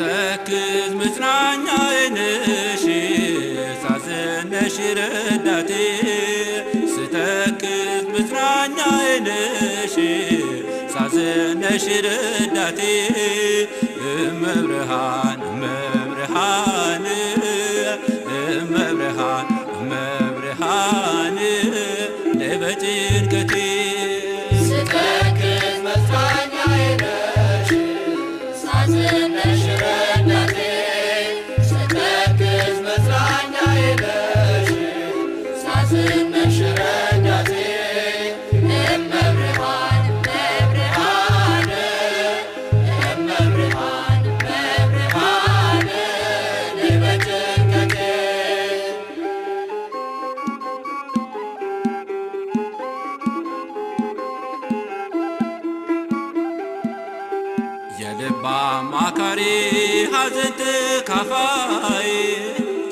ስተክዝ መጽናኛዬ ነሽ ሳዝን ነሽ ረዳቴ ስተክዝ መጽናኛዬ ነሽ ሳዝን ነሽ ረዳቴ እመብርሃን እመብርሃን እመብርሃን እመብርሃን ነይ በጭንቀቴ ስተክዝ መጽናኛዬ ነሽ ሳዝን ነሽ ረዳቴ ስተክዝ መጽናኛዬ ነሽ ሳዝን ነሽ ረዳቴ እመብርሃን እመብርሃን እመብርሃን እመብርሃን ነይ በጭንቀቴ የልብ አማካሪ ሐዘን ተካፋይ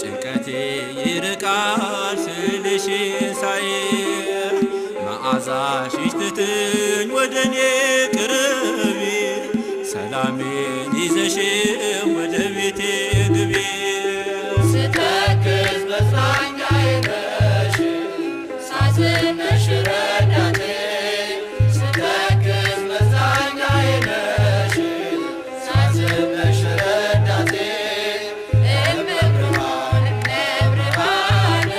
ጭንቀቴ ይርቃል ስልሽን ሳይ መዓዛሽን ትተኝ ወደኔ ቅረቢ ሰላሜን ይዘሽ ወደ ቤቴ ግቢ ስተክዝ መጽናኛዬ ነሽ ሳዝን ነሽ ረዳቴ ስተክዝ መጽናኛዬ ነሽ ሳዝን ነሽ ረዳቴ እመብርሃን እመብርሃን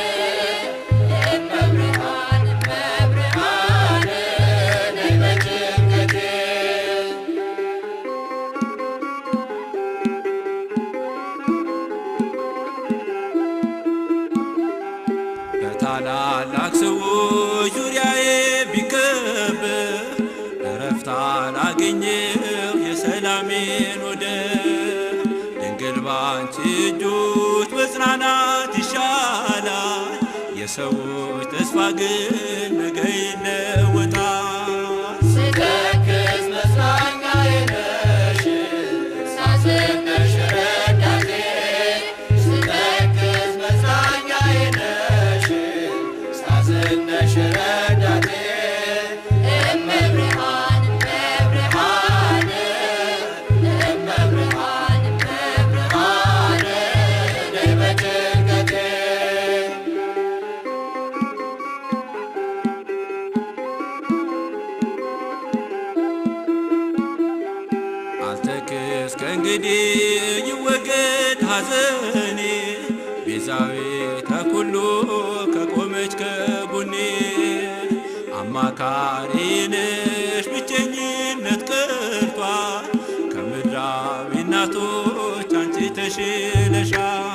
እመብርሃን እመብርሃን ነይ በጭንቀቴ በታላላቅ ሰዎች ዙሪያዬ ቢከበብ እረፍት አላገኘው የሰላሜን ወደብ ድንግል ባንቺ እጆች መጽናናት ይሻላል የሰዎች ተስፋ ግን ነገ ይለወጣል ስተክዝ መጽናኛዬ ነሽ ሳዝን ነሽ ረዳቴ ስተክዝ መጽናኛዬ ነሽ ሳዝን ነሽ ረዳቴ እመብርሃን እመብርሃን እመብርሃን እመብርሃን ነይ በጭንቀቴ አልተክዝ ከእንግዲህ ይወገድ ሐዘኔ ቤዛዊተ ኩሉ ከቆመች ከጎኔ አማካሪ ነሽ ብቸኝነት ቀርቷል ከምድራዊ እናቶች አንቺ ተሽለሻል